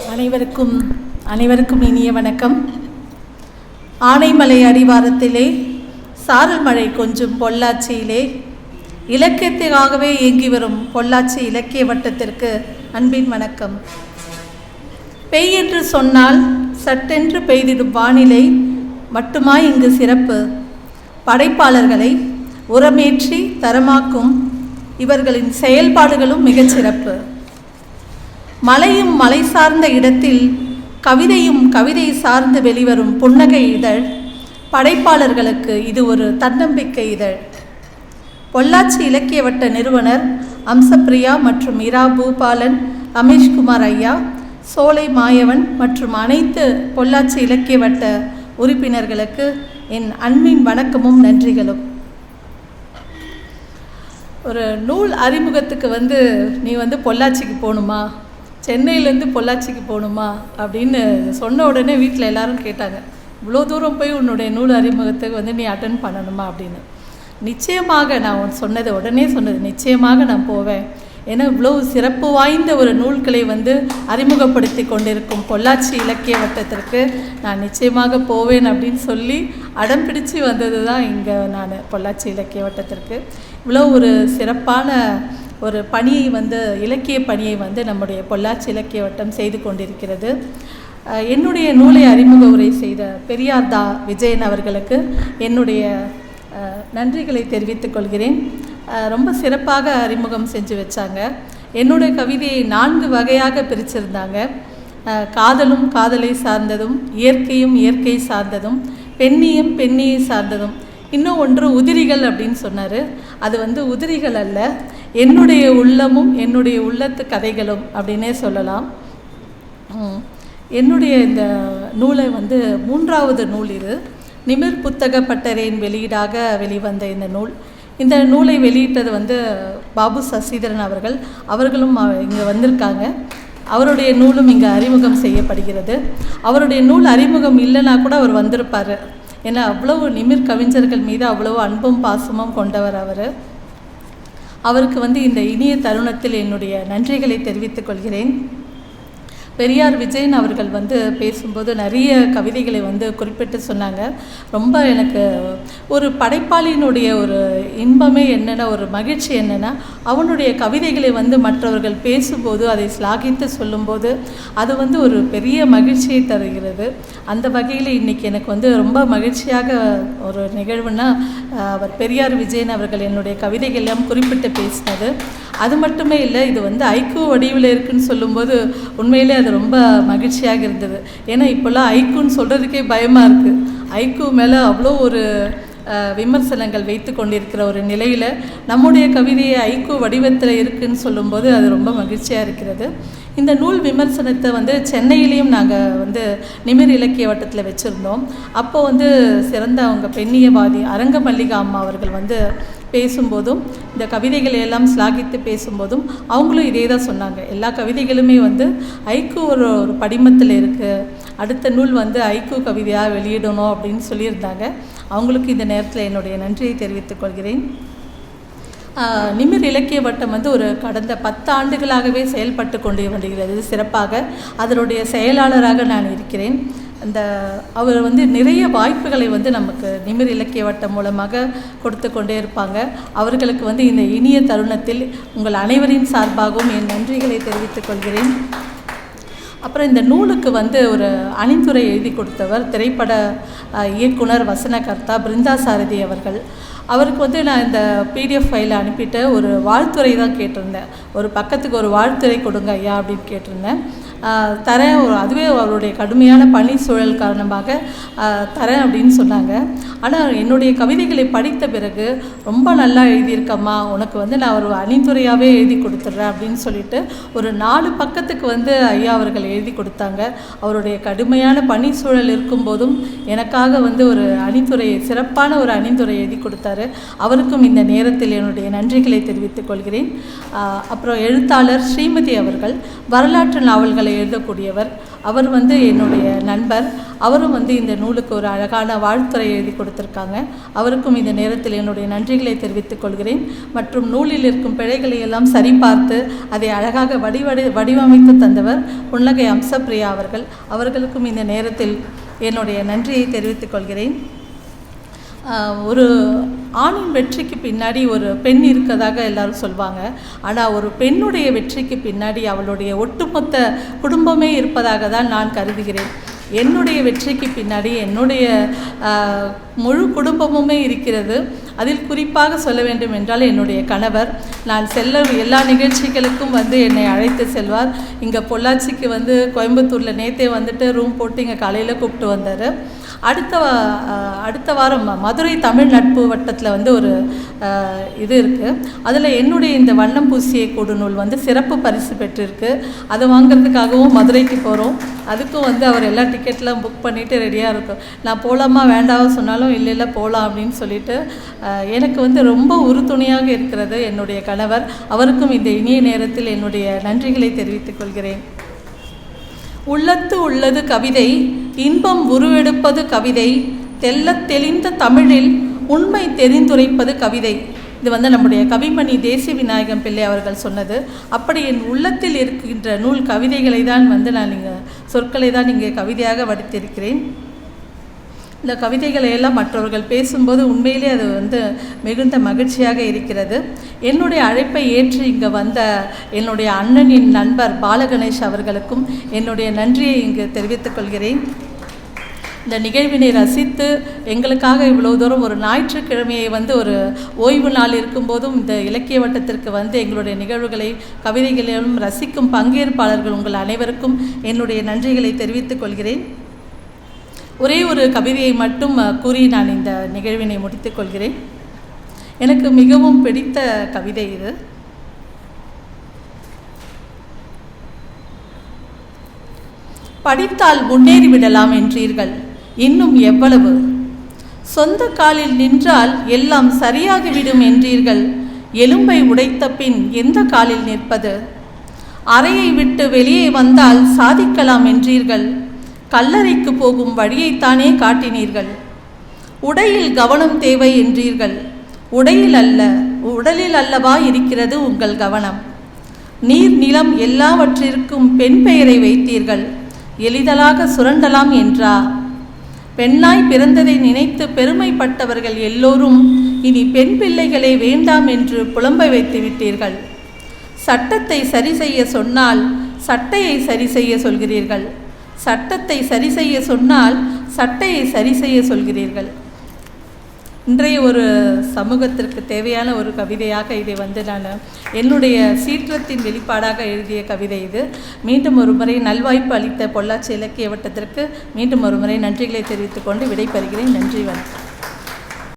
அனைவருக்கும் இனிய வணக்கம். ஆனைமலை அடிவாரத்திலே சாரல் மழை கொஞ்சும் பொள்ளாச்சியிலே இலக்கியத்துக்காகவே இயங்கி வரும் பொள்ளாச்சி இலக்கிய வட்டத்திற்கு அன்பின் வணக்கம். பெய் என்று சொன்னால் சட்டென்று பெய்திடும் வானிலை மட்டுமாய் இங்கு சிறப்பு. படைப்பாளர்களை உரமேற்றி தரமாக்கும் இவர்களின் செயல்பாடுகளும் மிகச்சிறப்பு. மலையும் மலை சார்ந்த இடத்தில் கவிதையும் கவிதை சார்ந்து வெளிவரும் புன்னகை இதழ் படைப்பாளர்களுக்கு இது ஒரு தன்னம்பிக்கை இதழ். பொள்ளாச்சி இலக்கிய வட்ட நிறுவனர் அம்சப்பிரியா மற்றும் இரா பூபாலன், ரமேஷ்குமார் ஐயா, சோலை மாயவன் மற்றும் அனைத்து பொள்ளாச்சி இலக்கிய வட்ட உறுப்பினர்களுக்கு என் அன்பின் வணக்கமும் நன்றிகளும். ஒரு நூல் அறிமுகத்துக்கு நீ பொள்ளாச்சிக்கு போகணுமா, சென்னையிலேருந்து பொள்ளாச்சிக்கு போகணுமா அப்படின்னு சொன்ன உடனே வீட்டில் எல்லோரும் கேட்டாங்க, இவ்வளோ தூரம் போய் உன்னுடைய நூல் அறிமுகத்துக்கு நீ அட்டன் பண்ணணுமா அப்படின்னு. நிச்சயமாக நான் உடனே சொன்னது, நிச்சயமாக நான் போவேன். ஏன்னா இவ்வளோ சிறப்பு வாய்ந்த ஒரு நூல்களை அறிமுகப்படுத்தி கொண்டிருக்கும் பொள்ளாச்சி இலக்கிய வட்டத்திற்கு நான் நிச்சயமாக போவேன் அப்படின்னு சொல்லி அடம் பிடிச்சி வந்தது தான் இங்கே நான் பொள்ளாச்சி இலக்கிய வட்டத்திற்கு. இவ்வளோ ஒரு சிறப்பான ஒரு பணியை இலக்கிய பணியை நம்முடைய பொள்ளாச்சி இலக்கிய வட்டம் செய்து கொண்டிருக்கிறது. என்னுடைய நூலை அறிமுக உரை செய்த பெரியார் தா விஜயன் அவர்களுக்கு என்னுடைய நன்றிகளை தெரிவித்துக் கொள்கிறேன். ரொம்ப சிறப்பாக அறிமுகம் செஞ்சு வச்சாங்க. என்னுடைய கவிதையை 4 வகையாக பிரிச்சிருந்தாங்க. காதலும் காதலை சார்ந்ததும், இயற்கையும் இயற்கை சார்ந்ததும், பெண்ணியம் பெண்ணியை சார்ந்ததும், இன்னும் ஒன்று உதிரிகள் அப்படின்னு சொன்னார். அது உதிரிகள் அல்ல, என்னுடைய உள்ளமும் என்னுடைய உள்ளத்து கதைகளும் அப்படின்னே சொல்லலாம். என்னுடைய இந்த நூலை 3வது நூல் இது. நிமிர் புத்தக பட்டறையின் வெளியீடாக வெளிவந்த இந்த நூலை வெளியிட்டது பாபு சசிதரன் அவர்களும் இங்கே வந்திருக்காங்க. அவருடைய நூலும் இங்கே அறிமுகம் செய்யப்படுகிறது. அவருடைய நூல் அறிமுகம் இல்லைன்னா கூட அவர் வந்திருப்பார். ஏன்னா அவ்வளவு நிமிர் கவிஞர்கள் மீது அவ்வளவு அன்பும் பாசமும் கொண்டவர் அவருக்கு இந்த இனிய தருணத்தில் என்னுடைய நன்றிகளை தெரிவித்துக் கொள்கிறேன். பெரியார் விஜயன் அவர்கள் பேசும்போது நிறைய கவிதைகளை குறிப்பிட்டு சொன்னாங்க. ரொம்ப எனக்கு ஒரு படைப்பாளியினுடைய ஒரு இன்பமே என்னென்னா, ஒரு மகிழ்ச்சி என்னென்னா, அவனுடைய கவிதைகளை மற்றவர்கள் பேசும்போது அதை ஸ்லாகித்து சொல்லும்போது அது ஒரு பெரிய மகிழ்ச்சியை தருகிறது. அந்த வகையில் இன்றைக்கி எனக்கு ரொம்ப மகிழ்ச்சியாக ஒரு நிகழ்வுன்னா, அவர் பெரியார் விஜயன் அவர்கள் என்னுடைய கவிதைகள் எல்லாம் குறிப்பிட்டு பேசினது. அது மட்டுமே இல்லை, இது ஐக்கூ வடிவில் இருக்குதுன்னு சொல்லும்போது உண்மையிலே அது ரொம்ப மகிழ்ச்சியாக இருந்தது. ஏன்னா இப்போல்லாம் ஐக்கூன்னு சொல்கிறதுக்கே பயமாக இருக்குது. ஐக்கூ மேலே அவ்வளோ ஒரு விமர்சனங்கள் வைத்து கொண்டிருக்கிற ஒரு நிலையில் நம்முடைய கவிதையை ஐக்கூ வடிவத்தில் இருக்குதுன்னு சொல்லும்போது அது ரொம்ப மகிழ்ச்சியாக இருக்கிறது. இந்த நூல் விமர்சனத்தை சென்னையிலையும் நாங்கள் நிமிர் இலக்கிய வட்டத்தில் வச்சுருந்தோம். அப்போது சிறந்த அவங்க பெண்ணியவாதி அரங்க மல்லிகா அம்மா அவர்கள் பேசும்போதும், இந்த கவிதைகளை எல்லாம் ஸ்லாகித்து பேசும்போதும் அவங்களும் இதே தான் சொன்னாங்க. எல்லா கவிதைகளுமே ஐக்கூ ஒரு படிமத்தில் இருக்குது, அடுத்த நூல் ஐக்கூ கவிதையாக வெளியிடணும் அப்படின்னு சொல்லியிருந்தாங்க. அவங்களுக்கு இந்த நேரத்தில் என்னுடைய நன்றியை தெரிவித்துக் கொள்கிறேன். நிமிர் இலக்கிய வட்டம் ஒரு கடந்த 10 ஆண்டுகளாகவே செயல்பட்டு கொண்டு வருகிறது சிறப்பாக. அதனுடைய செயலாளராக நான் இருக்கிறேன். அவர் நிறைய வாய்ப்புகளை நமக்கு நிமிர் இலக்கிய வட்டம் மூலமாக கொடுத்து கொண்டே இருப்பாங்க. அவர்களுக்கு இந்த இனிய தருணத்தில் உங்கள் அனைவரின் சார்பாகவும் என் நன்றிகளை தெரிவித்துக் கொள்கிறேன். அப்புறம் இந்த நூலுக்கு ஒரு அணிந்துரை எழுதி கொடுத்தவர் திரைப்பட இயக்குனர் வசனகர்த்தா பிருந்தா சாரதி அவருக்கு நான் இந்த பிடிஎஃப் ஃபைலை அனுப்பிட்டு ஒரு வாழ்த்துரை தான் கேட்டிருந்தேன். ஒரு பக்கத்துக்கு ஒரு வாழ்த்துரை கொடுங்க ஐயா அப்படின்னு கேட்டிருந்தேன். தரேன், அதுவே அவருடைய கடுமையான பணி சூழல் காரணமாக தரேன் அப்படின்னு சொன்னாங்க. ஆனால் என்னுடைய கவிதைகளை படித்த பிறகு ரொம்ப நல்லா எழுதியிருக்கம்மா, உனக்கு நான் ஒரு அணிந்துரையாகவே எழுதி கொடுத்துட்றேன் அப்படின்னு சொல்லிட்டு ஒரு 4 பக்கத்துக்கு ஐயா அவர்கள் எழுதி கொடுத்தாங்க. அவருடைய கடுமையான பணி சூழல் இருக்கும்போதும் எனக்காக ஒரு அணிந்துரையை, சிறப்பான ஒரு அணிந்துரை எழுதி கொடுத்தாரு. அவருக்கும் இந்த நேரத்தில் என்னுடைய நன்றிகளை தெரிவித்துக் கொள்கிறேன். அப்புறம் எழுத்தாளர் ஸ்ரீமதி அவர்கள் வரலாற்று நாவல்களை எழுதக்கூடியவர். அவர் வந்து என்னுடைய நண்பர். அவரும் வந்து இந்த நூலுக்கு ஒரு அழகான வாழ்த்துரை எழுதி கொடுத்துருக்காங்க. அவருக்கும் இந்த நேரத்தில் என்னுடைய நன்றிகளை தெரிவித்துக் கொள்கிறேன். மற்றும் நூலில் இருக்கும் பிழைகளை எல்லாம் சரிபார்த்து அதை அழகாக வடிவமைத்து தந்தவர் புன்னகை அம்சப்பிரியா அவர்களுக்கும் இந்த நேரத்தில் என்னுடைய நன்றியை தெரிவித்துக் கொள்கிறேன். ஒரு ஆணின் வெற்றிக்கு பின்னாடி ஒரு பெண் இருக்கதாக எல்லாரும் சொல்வாங்க. ஆனால் ஒரு பெண்ணுடைய வெற்றிக்கு பின்னாடி அவளுடைய ஒட்டுமொத்த குடும்பமே இருப்பதாக தான் நான் கருதுகிறேன். என்னுடைய வெற்றிக்கு பின்னாடி என்னுடைய முழு குடும்பமுமே இருக்கிறது. அதில் குறிப்பாக சொல்ல வேண்டும் என்றால் என்னுடைய கணவர். நான் செல்ல எல்லா நிகழ்ச்சிகளுக்கும் வந்து என்னை அழைத்து செல்வார். இங்கே பொள்ளாச்சிக்கு வந்து கோயம்புத்தூரில் நேற்றே வந்துட்டு ரூம் போட்டு இங்கே காலையில் கூப்பிட்டு வந்தார். அடுத்த வாரம் மதுரை தமிழ் நட்பு வட்டத்தில் வந்து ஒரு இது இருக்குது. அதில் என்னுடைய இந்த வண்ணம் பூசிய கூடுநூல் வந்து சிறப்பு பரிசு பெற்றிருக்கு. அதை வாங்கிறதுக்காகவும் மதுரைக்கு போகிறோம். அதுக்கும் வந்து அவர் எல்லா டிக்கெட்லாம் புக் பண்ணிவிட்டு ரெடியாக இருக்கும். நான் போகலாமா வேண்டாமா சொன்னாலும் இல்லை போகலாம் அப்படின்னு சொல்லிட்டு எனக்கு வந்து ரொம்ப உறுதுணையாக இருக்கிறது என்னுடைய கணவர். அவருக்கும் இந்த இனிய நேரத்தில் என்னுடைய நன்றிகளை தெரிவித்துக் கொள்கிறேன். உள்ளத்து உள்ளது கவிதை, இன்பம் உருவெடுப்பது கவிதை, தெள்ளத் தெளிந்த தமிழில் உண்மை தெரிந்துரைப்பது கவிதை. இது வந்து நம்முடைய கவிமணி தேசிய விநாயகம் பிள்ளை அவர்கள் சொன்னது. அப்படி என் உள்ளத்தில் இருக்கின்ற நூல் கவிதைகளை தான் வந்து நான் சொற்களை தான் இங்கே கவிதையாக வடித்திருக்கிறேன். இந்த கவிதைகளை எல்லாம் மற்றவர்கள் பேசும்போது உண்மையிலே அது வந்து மிகுந்த மகிழ்ச்சியாக இருக்கிறது. என்னுடைய அழைப்பை ஏற்று இங்கே வந்த என்னுடைய அண்ணனின் நண்பர் பாலகணேஷ் அவர்களுக்கும் என்னுடைய நன்றியை இங்கு தெரிவித்துக் கொள்கிறேன். இந்த நிகழ்வினை ரசித்து எங்களுக்காக இவ்வளோ தூரம் ஒரு ஞாயிற்றுக்கிழமையை வந்து ஒரு ஓய்வு நாள் இருக்கும்போதும் இந்த இலக்கிய வட்டத்திற்கு வந்து எங்களுடைய நிகழ்வுகளை கவிதைகளிலும் ரசிக்கும் பங்கேற்பாளர்கள் உங்கள் அனைவருக்கும் என்னுடைய நன்றிகளை தெரிவித்துக் கொள்கிறேன். ஒரே ஒரு கவிதையை மட்டும் கூறி நான் இந்த நிகழ்வினை முடித்துக் கொள்கிறேன். எனக்கு மிகவும் பிடித்த கவிதை இது. படித்தால் முன்னேறிவிடலாம் என்றீர்கள், இன்னும் எவ்வளவு? சொந்த காலில் நின்றால் எல்லாம் சரியாகிவிடும் என்றீர்கள், எலும்பை உடைத்த பின் எந்த காலில் நிற்பது? அறையை விட்டு வெளியே வந்தால் சாதிக்கலாம் என்றீர்கள், கல்லறைக்கு போகும் வழியைத்தானே காட்டினீர்கள். உடையில் கவனம் தேவை என்றீர்கள், உடையில் அல்ல உடலில் அல்லவா இருக்கிறது உங்கள் கவனம். நீர் நிலம் எல்லாவற்றிற்கும் பெண் பெயரை வைத்தீர்கள், எளிதலாக சுரண்டலாம் என்றா? பெண்ணாய் பிறந்ததை நினைத்து பெருமைப்பட்டவர்கள் எல்லோரும் இனி பெண் பிள்ளைகளே வேண்டாம் என்று புலம்ப வைத்து விட்டீர்கள். சட்டத்தை சரி செய்ய சொன்னால் சட்டையை சரி செய்ய சொல்கிறீர்கள், சட்டத்தை சரி செய்ய சொன்னால் சட்டையை சரி செய்ய சொல்கிறீர்கள். இன்றைய ஒரு சமூகத்திற்கு தேவையான ஒரு கவிதையாக இதை வந்து நான் என்னுடைய சீற்றத்தின் வெளிப்பாடாக எழுதிய கவிதை இது. மீண்டும் ஒரு முறை நல்வாய்ப்பு அளித்த பொள்ளாச்சி இலக்கிய வட்டத்திற்கு மீண்டும் ஒரு முறை நன்றிகளை தெரிவித்துக் கொண்டு விடைபெறுகிறேன். நன்றி, வணக்கம்.